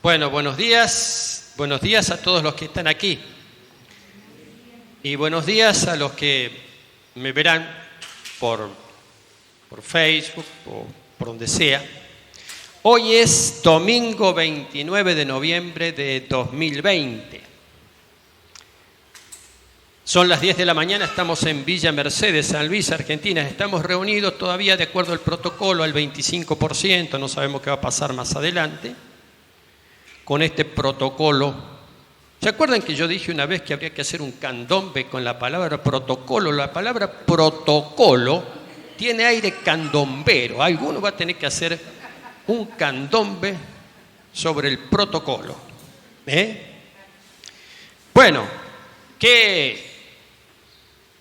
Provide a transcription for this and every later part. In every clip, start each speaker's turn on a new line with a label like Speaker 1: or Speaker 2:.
Speaker 1: Bueno, buenos días a todos los que están aquí y buenos días a los que me verán por Facebook o por donde sea. Hoy es domingo 29 de noviembre de 2020. Son las 10 de la mañana, estamos en Villa Mercedes, San Luis, Argentina. Estamos reunidos todavía de acuerdo al protocolo al 25%, no sabemos qué va a pasar más adelante con este protocolo. ¿Se acuerdan que yo dije una vez que habría que hacer un candombe con la palabra protocolo? La palabra protocolo tiene aire candombero. Alguno va a tener que hacer un candombe sobre el protocolo. Bueno, qué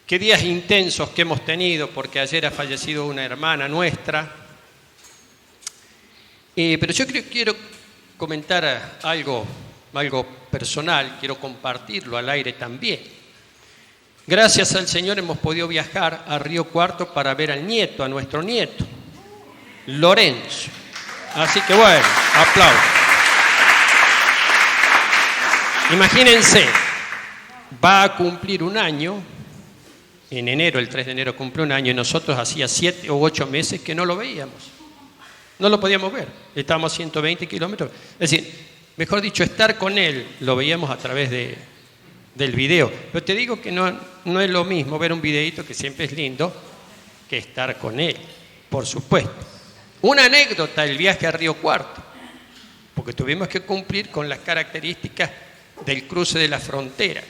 Speaker 1: días intensos que hemos tenido, porque ayer ha fallecido una hermana nuestra. Pero yo quiero comentar algo personal, quiero compartirlo al aire también. Gracias al Señor hemos podido viajar a Río Cuarto para ver al nieto, a nuestro nieto, Lorenzo. Así que bueno, aplausos. Imagínense, va a cumplir un año, en enero, el 3 de enero cumple un año, y nosotros hacía 7 o 8 meses que no lo veíamos. No lo podíamos ver, estábamos a 120 kilómetros. Es decir, mejor dicho, estar con él, lo veíamos a través del video. Pero te digo que no es lo mismo ver un videíto, que siempre es lindo, que estar con él, por supuesto. Una anécdota, el viaje a Río Cuarto, porque tuvimos que cumplir con las características del cruce de la frontera,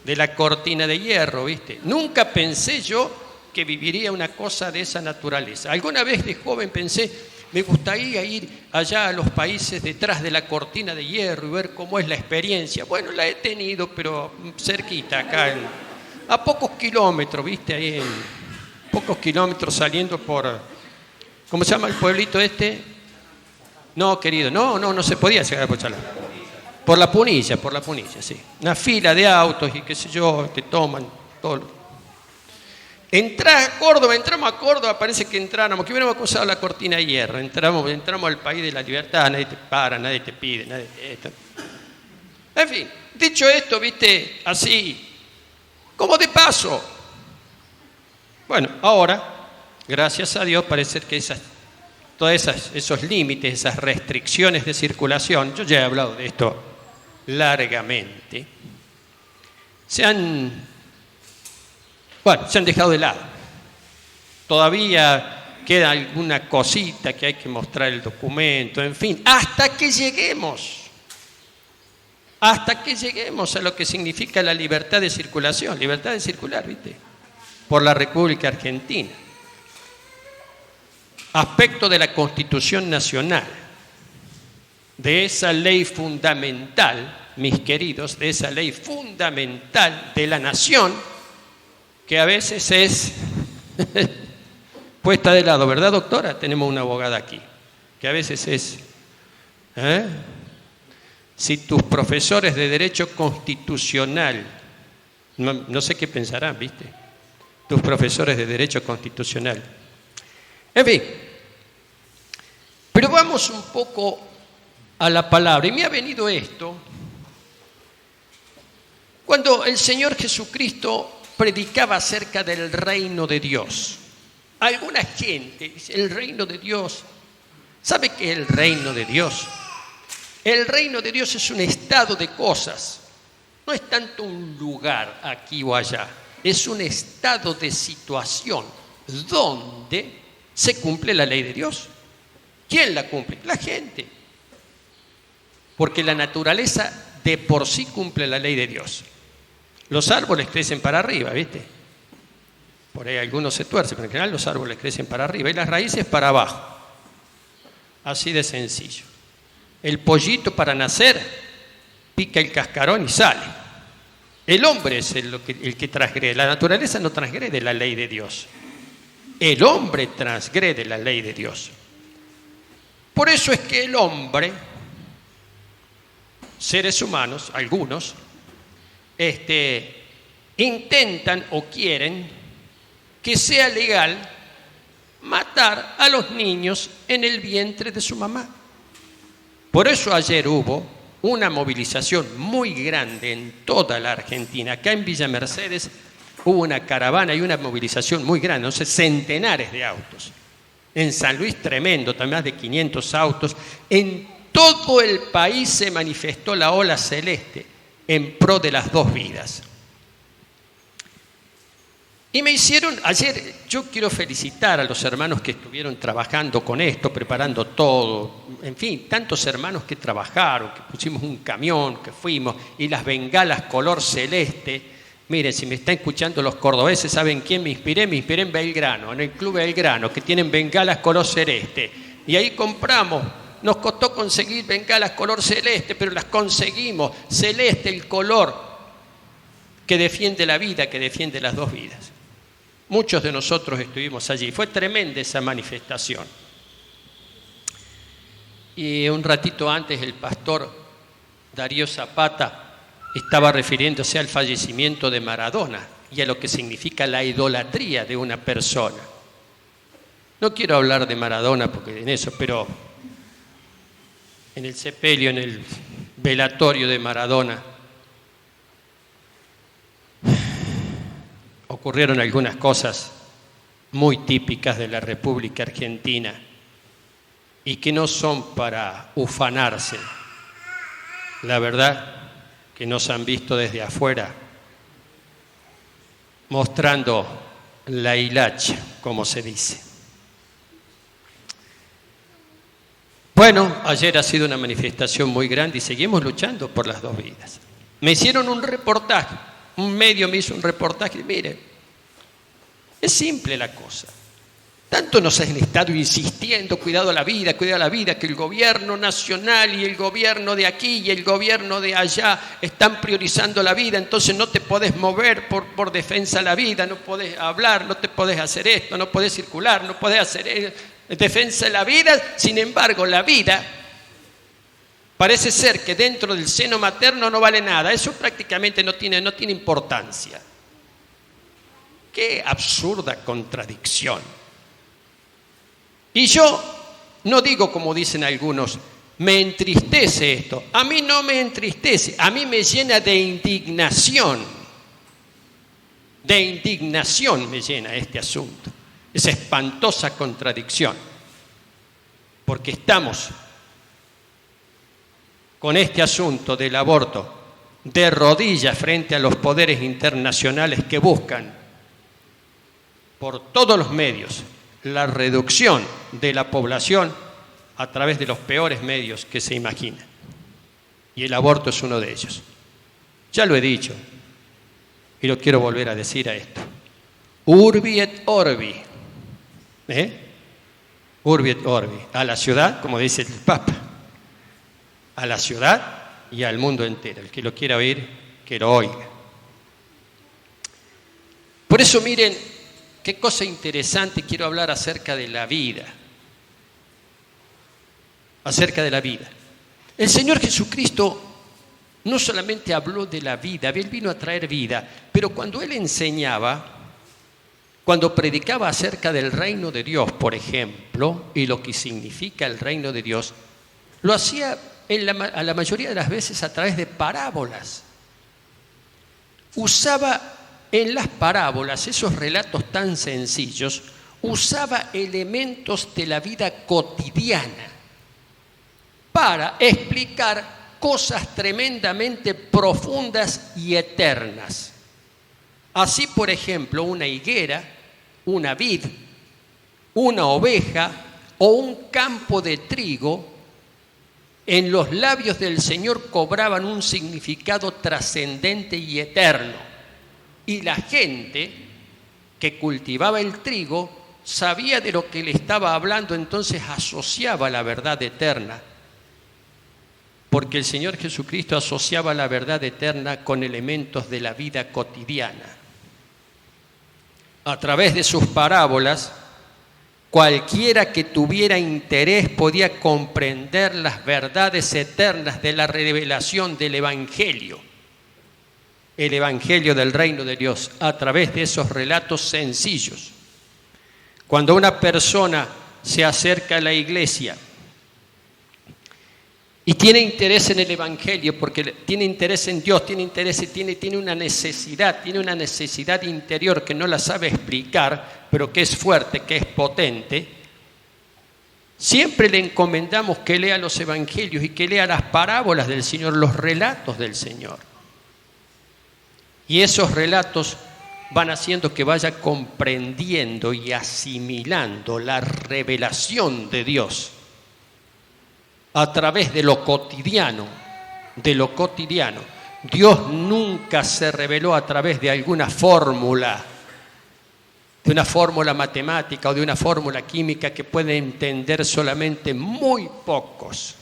Speaker 1: de la cortina de hierro, ¿viste? Nunca pensé yo que viviría una cosa de esa naturaleza. Alguna vez de joven pensé, me gustaría ir allá a los países detrás de la cortina de hierro y ver cómo es la experiencia. Bueno, la he tenido, pero cerquita, acá, a pocos kilómetros, ¿viste? Ahí en pocos kilómetros saliendo por, ¿cómo se llama el pueblito este? No, querido, no se podía llegar a Pochalá. Por la Punilla, sí. Una fila de autos y qué sé yo, te toman todo. Entramos a Córdoba, parece que entráramos, que hubiéramos cruzado la cortina de hierro. Entramos al país de la libertad, nadie te para, nadie te pide, En fin, dicho esto, viste, así, como de paso. Bueno, ahora, gracias a Dios, parece que esos límites, esas restricciones de circulación, yo ya he hablado de esto largamente, se han dejado de lado. Todavía queda alguna cosita que hay que mostrar el documento, en fin, hasta que lleguemos a lo que significa la libertad de circulación, libertad de circular, ¿viste? Por la República Argentina. Aspecto de la Constitución Nacional, de esa ley fundamental, mis queridos, de esa ley fundamental de la nación, que a veces es puesta de lado, ¿verdad, doctora? Tenemos una abogada aquí, que a veces es... Si tus profesores de Derecho Constitucional, no sé qué pensarán, ¿viste? Tus profesores de Derecho Constitucional. En fin, pero vamos un poco a la palabra. Y me ha venido esto cuando el Señor Jesucristo predicaba acerca del reino de Dios. Alguna gente dice, el reino de Dios. ¿Sabe qué es el reino de Dios? El reino de Dios es un estado de cosas. No es tanto un lugar aquí o allá. Es un estado de situación donde se cumple la ley de Dios. ¿Quién la cumple? La gente. Porque la naturaleza de por sí cumple la ley de Dios. Los árboles crecen para arriba, ¿viste? Por ahí algunos se tuercen, pero en general los árboles crecen para arriba y las raíces para abajo. Así de sencillo. El pollito para nacer pica el cascarón y sale. El hombre es el que transgrede. La naturaleza no transgrede la ley de Dios. El hombre transgrede la ley de Dios. Por eso es que el hombre, seres humanos, algunos, intentan o quieren que sea legal matar a los niños en el vientre de su mamá. Por eso ayer hubo una movilización muy grande en toda la Argentina. Acá en Villa Mercedes hubo una caravana y una movilización muy grande, no sé, centenares de autos. En San Luis tremendo, también más de 500 autos. En todo el país se manifestó la ola celeste en pro de las dos vidas. Y me hicieron, ayer yo quiero felicitar a los hermanos que estuvieron trabajando con esto, preparando todo, en fin, tantos hermanos que trabajaron, que pusimos un camión, que fuimos, y las bengalas color celeste. Miren, si me están escuchando los cordobeses, ¿saben quién me inspiré? Me inspiré en Belgrano, en el Club Belgrano, que tienen bengalas color celeste. Y ahí compramos, nos costó conseguir bengalas color celeste, pero las conseguimos. Celeste, el color que defiende la vida, que defiende las dos vidas. Muchos de nosotros estuvimos allí. Fue tremenda esa manifestación. Y un ratito antes el pastor Darío Zapata estaba refiriéndose al fallecimiento de Maradona y a lo que significa la idolatría de una persona. No quiero hablar de Maradona porque en eso, pero en el sepelio, en el velatorio de Maradona, ocurrieron algunas cosas muy típicas de la República Argentina y que no son para ufanarse. La verdad que nos han visto desde afuera mostrando la hilacha, como se dice. Bueno, ayer ha sido una manifestación muy grande y seguimos luchando por las dos vidas. Me hicieron un reportaje. Un medio me hizo un reportaje y mire, es simple la cosa. Tanto nos han estado insistiendo, cuidado a la vida, que el gobierno nacional y el gobierno de aquí y el gobierno de allá están priorizando la vida, entonces no te podés mover por defensa de la vida, no podés hablar, no te podés hacer esto, no podés circular, no podés hacer defensa de la vida. Sin embargo, la vida parece ser que dentro del seno materno no vale nada. Eso prácticamente no tiene importancia. Qué absurda contradicción. Y yo no digo como dicen algunos, me entristece esto. A mí no me entristece, a mí me llena de indignación. De indignación me llena este asunto. Esa espantosa contradicción. Porque estamos con este asunto del aborto de rodillas frente a los poderes internacionales que buscan por todos los medios la reducción de la población a través de los peores medios que se imaginan. Y el aborto es uno de ellos. Ya lo he dicho y lo quiero volver a decir a esto. Urbi et orbi. Urbi et orbi. A la ciudad, como dice el Papa. A la ciudad y al mundo entero. El que lo quiera oír, que lo oiga. Por eso miren, qué cosa interesante, quiero hablar acerca de la vida. Acerca de la vida. El Señor Jesucristo no solamente habló de la vida, Él vino a traer vida, pero cuando Él enseñaba, cuando predicaba acerca del reino de Dios, por ejemplo, y lo que significa el reino de Dios, lo hacía a la mayoría de las veces a través de parábolas. Usaba en las parábolas, esos relatos tan sencillos, usaba elementos de la vida cotidiana para explicar cosas tremendamente profundas y eternas. Así, por ejemplo, una higuera, una vid, una oveja o un campo de trigo en los labios del Señor cobraban un significado trascendente y eterno. Y la gente que cultivaba el trigo sabía de lo que le estaba hablando, entonces asociaba la verdad eterna. Porque el Señor Jesucristo asociaba la verdad eterna con elementos de la vida cotidiana. A través de sus parábolas, cualquiera que tuviera interés podía comprender las verdades eternas de la revelación del Evangelio. El Evangelio del reino de Dios, a través de esos relatos sencillos. Cuando una persona se acerca a la iglesia Y tiene interés en el Evangelio porque tiene interés en Dios, tiene una necesidad interior que no la sabe explicar, pero que es fuerte, que es potente. Siempre le encomendamos que lea los Evangelios y que lea las parábolas del Señor, los relatos del Señor. Y esos relatos van haciendo que vaya comprendiendo y asimilando la revelación de Dios a través de lo cotidiano, Dios nunca se reveló a través de alguna fórmula, de una fórmula matemática o de una fórmula química que pueden entender solamente muy pocos.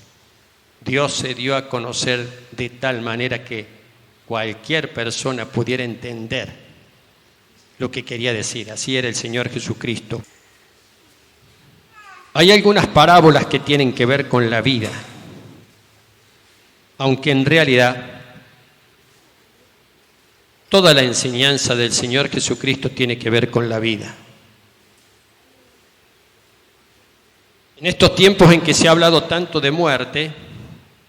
Speaker 1: Dios se dio a conocer de tal manera que cualquier persona pudiera entender lo que quería decir. Así era el Señor Jesucristo. Hay algunas parábolas que tienen que ver con la vida, aunque en realidad toda la enseñanza del Señor Jesucristo tiene que ver con la vida. En estos tiempos en que se ha hablado tanto de muerte,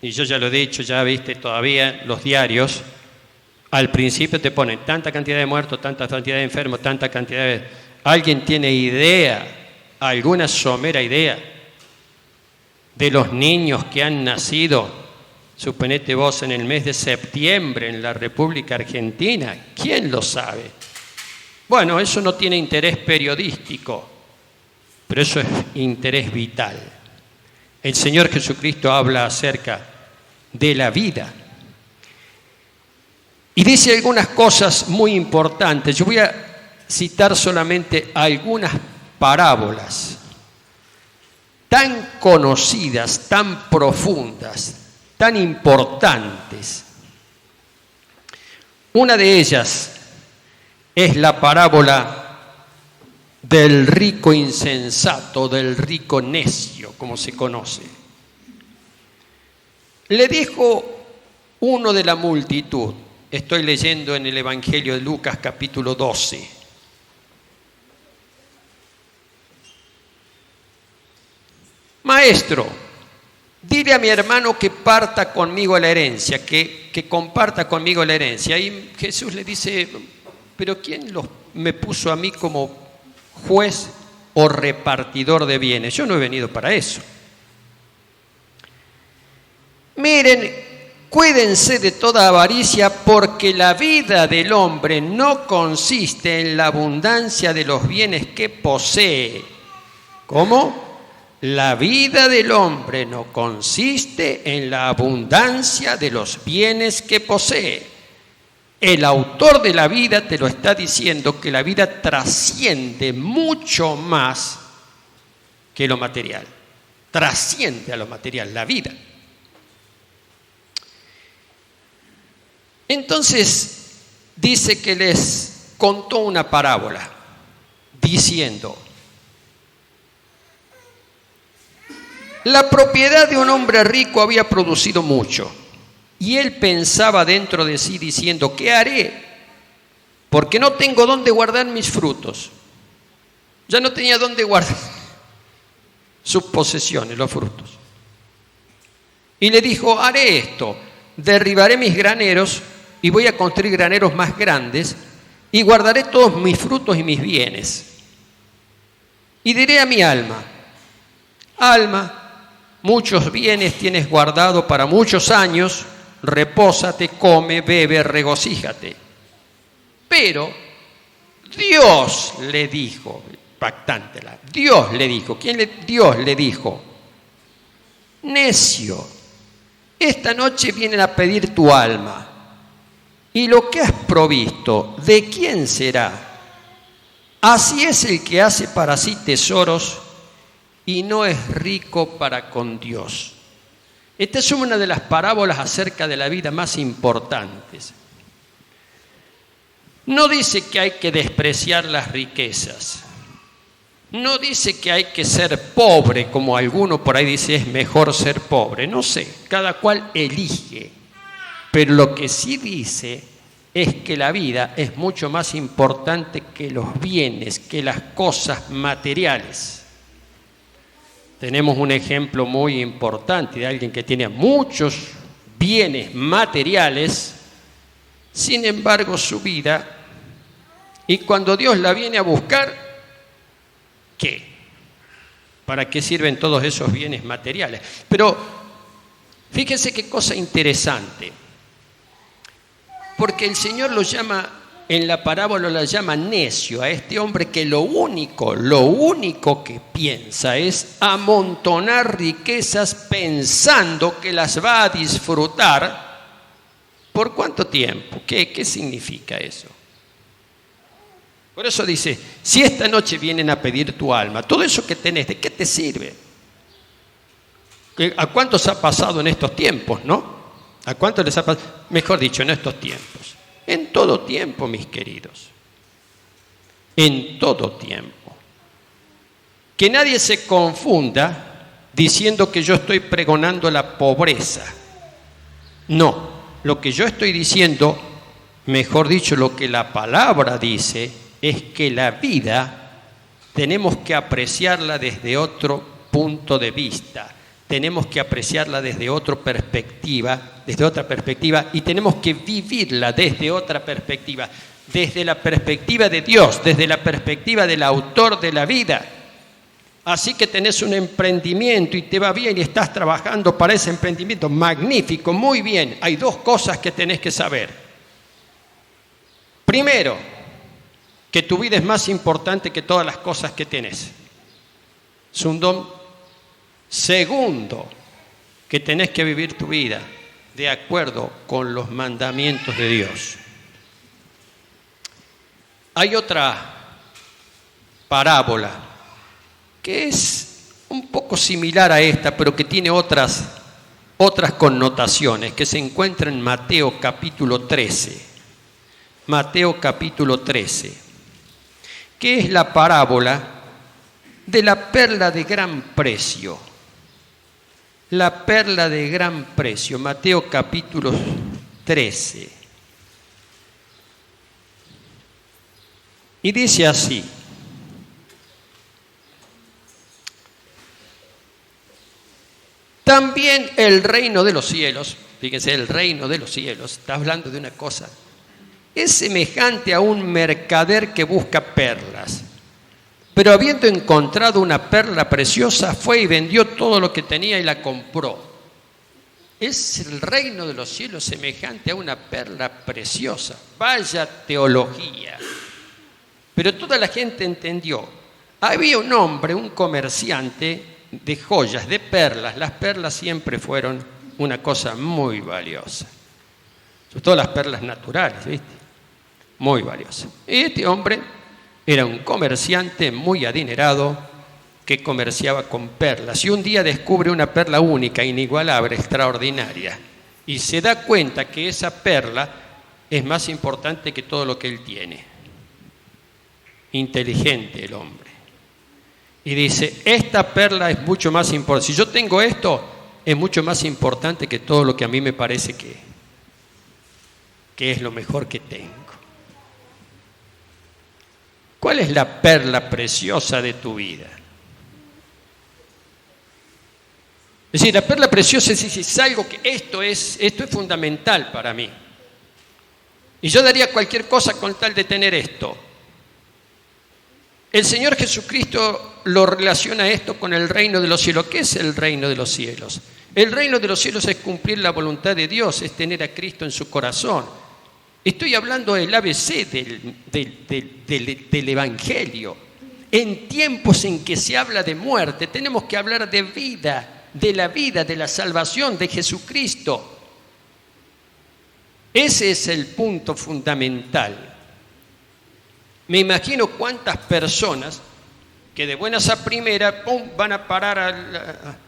Speaker 1: y yo ya lo he dicho, ya viste todavía los diarios, al principio te ponen tanta cantidad de muertos, tanta cantidad de enfermos, tanta cantidad de... ¿Alguien tiene idea, alguna somera idea de los niños que han nacido, suponete vos, en el mes de septiembre en la República Argentina? ¿Quién lo sabe? Bueno, eso no tiene interés periodístico, pero eso es interés vital. El Señor Jesucristo habla acerca de la vida y dice algunas cosas muy importantes. Yo voy a citar solamente algunas parábolas tan conocidas, tan profundas, tan importantes. Una de ellas es la parábola del rico insensato, del rico necio, como se conoce. Le dijo uno de la multitud, estoy leyendo en el Evangelio de Lucas capítulo 12. Maestro, dile a mi hermano que parta conmigo la herencia, que comparta conmigo la herencia. Y Jesús le dice, pero ¿quién me puso a mí como juez o repartidor de bienes? Yo no he venido para eso. Miren, cuídense de toda avaricia, porque la vida del hombre no consiste en la abundancia de los bienes que posee. ¿Cómo? La vida del hombre no consiste en la abundancia de los bienes que posee. El autor de la vida te lo está diciendo, que la vida trasciende mucho más que lo material. Trasciende a lo material, la vida. Entonces dice que les contó una parábola diciendo: la propiedad de un hombre rico había producido mucho, y él pensaba dentro de sí diciendo: ¿qué haré? Porque no tengo dónde guardar mis frutos. Ya no tenía dónde guardar sus posesiones, los frutos. Y le dijo: haré esto, derribaré mis graneros y voy a construir graneros más grandes y guardaré todos mis frutos y mis bienes. Y diré a mi alma: alma, muchos bienes tienes guardado para muchos años, repósate, come, bebe, regocíjate. Pero Dios le dijo, impactante, Dios le dijo, Dios le dijo: necio, esta noche vienen a pedir tu alma, y lo que has provisto, ¿de quién será? Así es el que hace para sí tesoros y no es rico para con Dios. Esta es una de las parábolas acerca de la vida más importantes. No dice que hay que despreciar las riquezas. No dice que hay que ser pobre, como alguno por ahí dice es mejor ser pobre. No sé, cada cual elige. Pero lo que sí dice es que la vida es mucho más importante que los bienes, que las cosas materiales. tenemos un ejemplo muy importante de alguien que tiene muchos bienes materiales, sin embargo su vida, y cuando Dios la viene a buscar, ¿qué? ¿Para qué sirven todos esos bienes materiales? Pero fíjense qué cosa interesante, porque el Señor lo llama, en la parábola lo llama necio a este hombre que lo único que piensa es amontonar riquezas pensando que las va a disfrutar. ¿Por cuánto tiempo? ¿Qué significa eso? Por eso dice, si esta noche vienen a pedir tu alma, todo eso que tenés, ¿de qué te sirve? ¿A cuántos ha pasado en estos tiempos, no? ¿A cuántos les ha pasado? Mejor dicho, en estos tiempos. En todo tiempo, mis queridos. En todo tiempo. Que nadie se confunda diciendo que yo estoy pregonando la pobreza. No, lo que yo estoy diciendo, mejor dicho, lo que la palabra dice, es que la vida tenemos que apreciarla desde otro punto de vista. Tenemos que apreciarla desde otra perspectiva, y tenemos que vivirla desde otra perspectiva, desde la perspectiva de Dios, desde la perspectiva del autor de la vida. Así que tenés un emprendimiento y te va bien y estás trabajando para ese emprendimiento, magnífico, muy bien. Hay dos cosas que tenés que saber. Primero, que tu vida es más importante que todas las cosas que tenés. Es un don. Segundo, que tenés que vivir tu vida de acuerdo con los mandamientos de Dios. Hay otra parábola que es un poco similar a esta, pero que tiene otras connotaciones, que se encuentra en Mateo capítulo 13. Mateo capítulo 13, que es la parábola de la perla de gran precio. La perla de gran precio, Mateo capítulo 13. Y dice así: también el reino de los cielos, fíjense, el reino de los cielos, está hablando de una cosa, es semejante a un mercader que busca perlas. Pero habiendo encontrado una perla preciosa, fue y vendió todo lo que tenía y la compró. Es el reino de los cielos semejante a una perla preciosa. Vaya teología. Pero toda la gente entendió. Había un hombre, un comerciante de joyas, de perlas. Las perlas siempre fueron una cosa muy valiosa. Sobre todo las perlas naturales, ¿viste? Muy valiosas. Y este hombre era un comerciante muy adinerado que comerciaba con perlas. Y un día descubre una perla única, inigualable, extraordinaria. Y se da cuenta que esa perla es más importante que todo lo que él tiene. Inteligente el hombre. Y dice, esta perla es mucho más importante. Si yo tengo esto, es mucho más importante que todo lo que a mí me parece que es lo mejor que tengo. ¿Cuál es la perla preciosa de tu vida? Es decir, la perla preciosa es algo que esto es fundamental para mí. Y yo daría cualquier cosa con tal de tener esto. El Señor Jesucristo lo relaciona esto con el reino de los cielos. ¿Qué es el reino de los cielos? El reino de los cielos es cumplir la voluntad de Dios, es tener a Cristo en su corazón. Estoy hablando del ABC del Evangelio. En tiempos en que se habla de muerte, tenemos que hablar de vida, de la salvación de Jesucristo. Ese es el punto fundamental. Me imagino cuántas personas que de buenas a primeras van a parar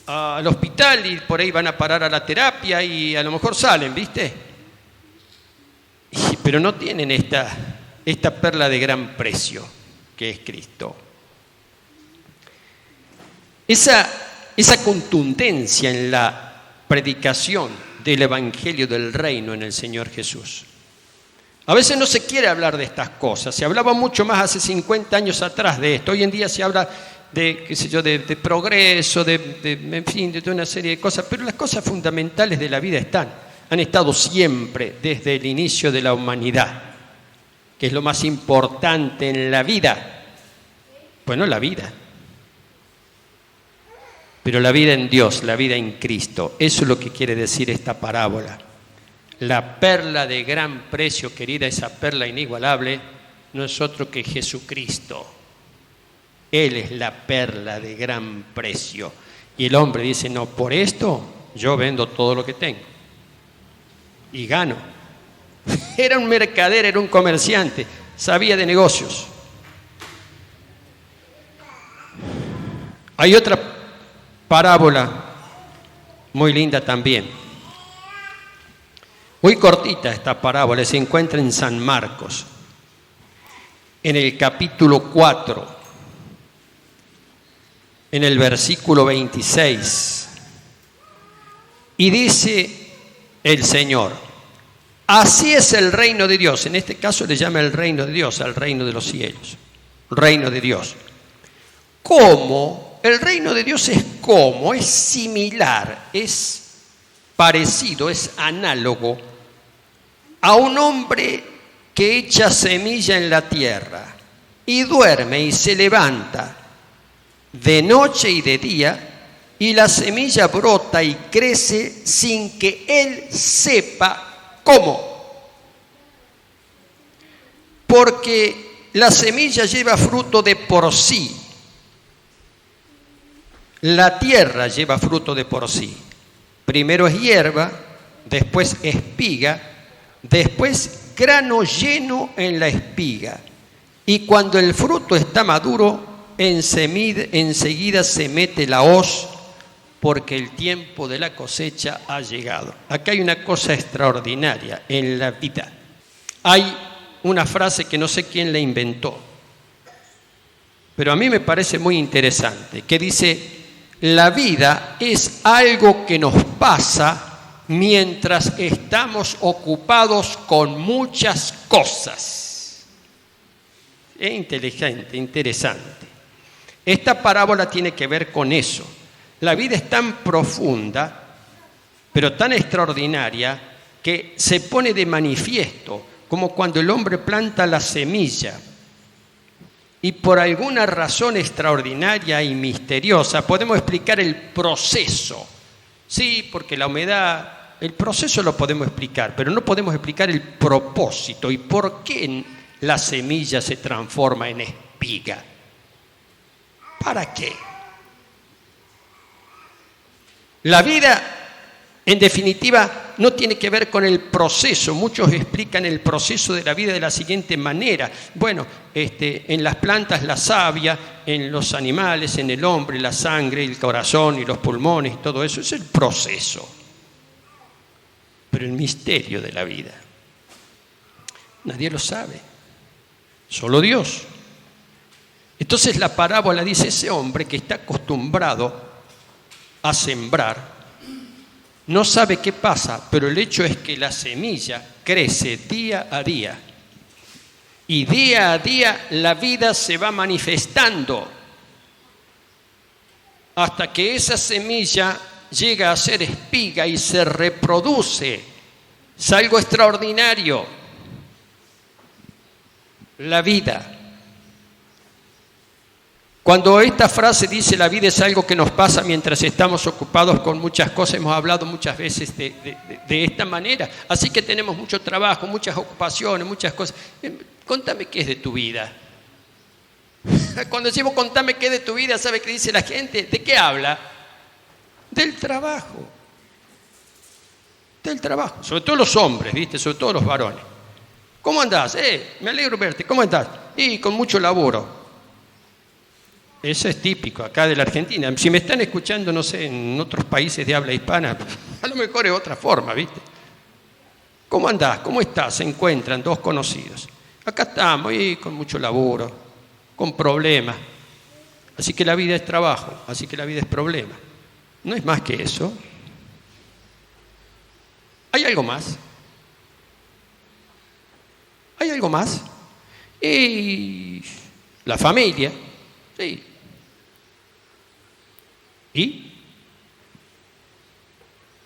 Speaker 1: al hospital y por ahí van a parar a la terapia y a lo mejor salen, ¿viste? Pero no tienen esta perla de gran precio que es Cristo. Esa contundencia en la predicación del Evangelio del Reino en el Señor Jesús. A veces no se quiere hablar de estas cosas. Se hablaba mucho más hace 50 años atrás de esto. Hoy en día se habla qué sé yo, de progreso, en fin, de una serie de cosas, pero las cosas fundamentales de la vida han estado siempre desde el inicio de la humanidad. ¿Qué es lo más importante en la vida? Bueno, la vida. Pero la vida en Dios, la vida en Cristo. Eso es lo que quiere decir esta parábola. La perla de gran precio, querida, esa perla inigualable, no es otro que Jesucristo. Él es la perla de gran precio. Y el hombre dice, no, por esto yo vendo todo lo que tengo. Y gano. Era un mercader, era un comerciante, sabía de negocios. Hay otra parábola muy linda también. Muy cortita esta parábola, se encuentra en San Marcos, en el capítulo 4, en el versículo 26. Y dice el Señor, así es el reino de Dios. En este caso le llama el reino de Dios al reino de los cielos. Reino de Dios. ¿Cómo? El reino de Dios es como, es similar, es parecido, es análogo a un hombre que echa semilla en la tierra y duerme y se levanta de noche y de día, y la semilla brota y crece sin que él sepa cómo. Porque la semilla lleva fruto de por sí. La tierra lleva fruto de por sí. Primero es hierba, después espiga, después grano lleno en la espiga. Y cuando el fruto está maduro, enseguida se mete la hoz, porque el tiempo de la cosecha ha llegado. Acá hay una cosa extraordinaria en la vida. Hay una frase que no sé quién la inventó, pero a mí me parece muy interesante, que dice, la vida es algo que nos pasa mientras estamos ocupados con muchas cosas. Es inteligente, interesante. Esta parábola tiene que ver con eso. La vida es tan profunda, pero tan extraordinaria, que se pone de manifiesto, como cuando el hombre planta la semilla y por alguna razón extraordinaria y misteriosa podemos explicar el proceso. Sí, porque la humedad, el proceso lo podemos explicar, pero no podemos explicar el propósito y por qué la semilla se transforma en espiga. ¿Para qué? La vida, en definitiva, no tiene que ver con el proceso. Muchos explican el proceso de la vida de la siguiente manera. Bueno, en las plantas la savia, en los animales, en el hombre, la sangre, el corazón y los pulmones y todo eso. Es el proceso. Pero el misterio de la vida, nadie lo sabe. Solo Dios. Entonces la parábola dice, ese hombre que está acostumbrado a sembrar, no sabe qué pasa, pero el hecho es que la semilla crece día a día. Y día a día la vida se va manifestando hasta que esa semilla llega a ser espiga y se reproduce. Es algo extraordinario. La vida. Cuando esta frase dice la vida es algo que nos pasa mientras estamos ocupados con muchas cosas, hemos hablado muchas veces de esta manera. Así que tenemos mucho trabajo, muchas ocupaciones, muchas cosas. Contame qué es de tu vida. Cuando decimos contame qué es de tu vida, ¿sabe qué dice la gente? ¿De qué habla? Del trabajo. Del trabajo. Sobre todo los hombres, ¿viste? Sobre todo los varones. ¿Cómo andás? Me alegro verte. ¿Cómo andás? Y con mucho laburo. Eso es típico acá de la Argentina. Si me están escuchando, no sé, en otros países de habla hispana, a lo mejor es otra forma, ¿viste? ¿Cómo andás? ¿Cómo estás? Se encuentran dos conocidos. Acá estamos, y con mucho laburo, con problemas. Así que la vida es trabajo, así que la vida es problema. No es más que eso. ¿Hay algo más? ¿Hay algo más? Y la familia, sí. ¿Y?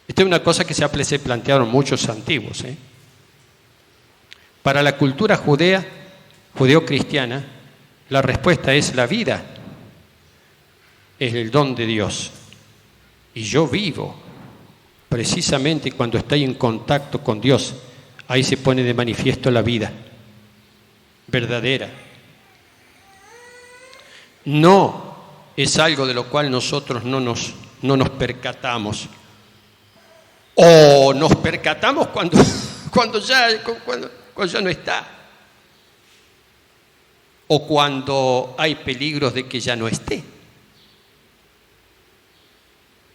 Speaker 1: Esta es una cosa que se plantearon muchos antiguos. Para la cultura judeo-cristiana, la respuesta es la vida. Es el don de Dios. Y yo vivo. Precisamente cuando estoy en contacto con Dios, ahí se pone de manifiesto la vida verdadera. No es algo de lo cual nosotros no nos percatamos. O nos percatamos cuando ya no está. O cuando hay peligros de que ya no esté.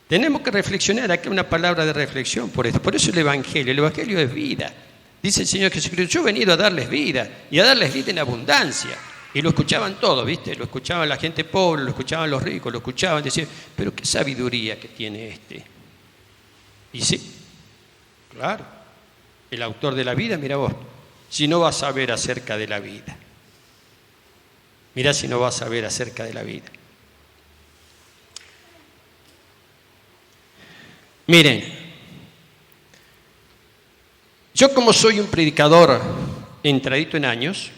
Speaker 1: Tenemos que reflexionar, aquí una palabra de reflexión por esto. Por eso el Evangelio es vida. Dice el Señor Jesucristo, yo he venido a darles vida y a darles vida en abundancia. Y lo escuchaban todos, ¿viste? Lo escuchaban la gente pobre, lo escuchaban los ricos, lo escuchaban, decían, pero qué sabiduría que tiene este. Y sí, claro, el autor de la vida, mira vos, si no vas a saber acerca de la vida. Mira si no vas a saber acerca de la vida. Miren, yo como soy un predicador entradito en años,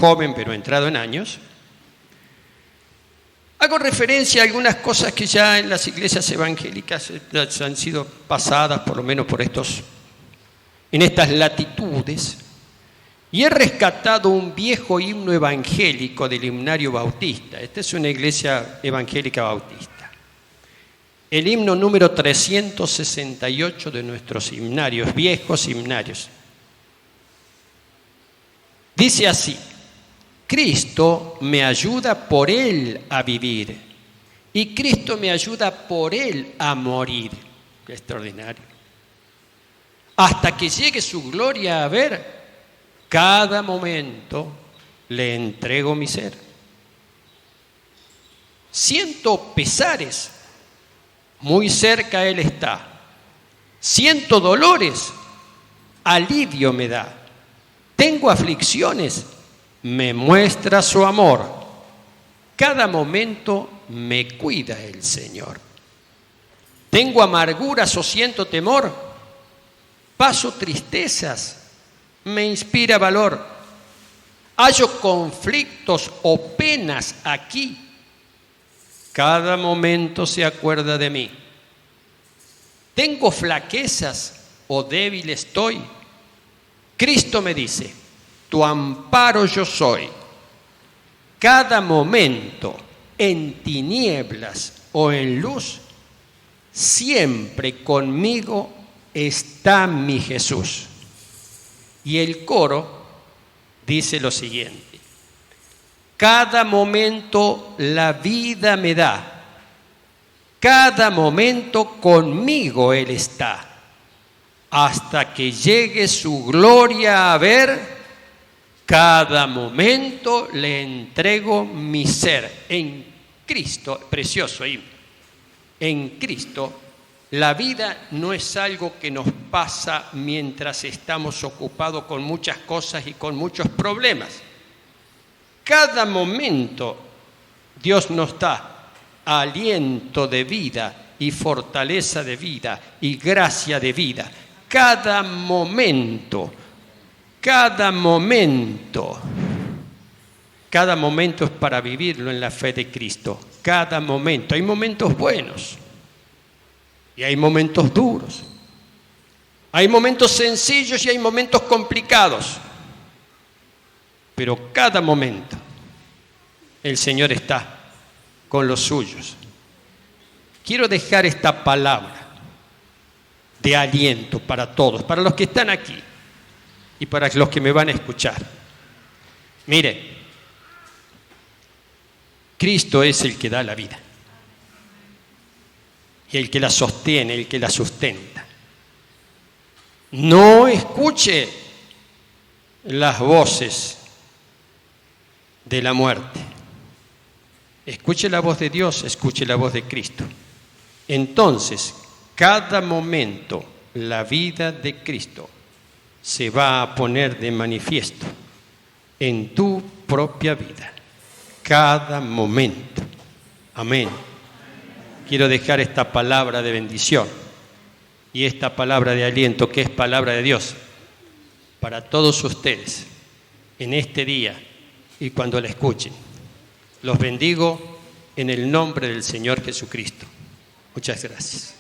Speaker 1: joven pero entrado en años, hago referencia a algunas cosas que ya en las iglesias evangélicas han sido pasadas, por lo menos en estas latitudes, y he rescatado un viejo himno evangélico del himnario bautista. Esta es una iglesia evangélica bautista. El himno número 368 de nuestros himnarios, viejos himnarios. Dice así: Cristo me ayuda por Él a vivir y Cristo me ayuda por Él a morir. Qué extraordinario. Hasta que llegue su gloria a ver, cada momento le entrego mi ser. Siento pesares, muy cerca Él está. Siento dolores, alivio me da. Tengo aflicciones, me muestra su amor. Cada momento me cuida el Señor. Tengo amarguras o siento temor, paso tristezas, me inspira valor. Hallo conflictos o penas aquí. Cada momento se acuerda de mí. Tengo flaquezas o débil estoy. Cristo me dice, tu amparo yo soy. Cada momento, en tinieblas o en luz, siempre conmigo está mi Jesús. Y el coro dice lo siguiente: cada momento la vida me da, cada momento conmigo Él está, hasta que llegue su gloria a ver, cada momento le entrego mi ser. En Cristo, precioso ahí, en Cristo, la vida no es algo que nos pasa mientras estamos ocupados con muchas cosas y con muchos problemas. Cada momento Dios nos da aliento de vida y fortaleza de vida y gracia de vida. Cada momento es para vivirlo en la fe de Cristo. Cada momento. Hay momentos buenos y hay momentos duros. Hay momentos sencillos y hay momentos complicados. Pero cada momento el Señor está con los suyos. Quiero dejar esta palabra de aliento para todos, para los que están aquí y para los que me van a escuchar. Mire, Cristo es el que da la vida y el que la sostiene, el que la sustenta. No escuche las voces de la muerte. Escuche la voz de Dios, escuche la voz de Cristo. Entonces, cada momento, la vida de Cristo se va a poner de manifiesto en tu propia vida. Cada momento. Amén. quiero dejar esta palabra de bendición y esta palabra de aliento, que es palabra de Dios, para todos ustedes en este día y cuando la escuchen. Los bendigo en el nombre del Señor Jesucristo. Muchas gracias.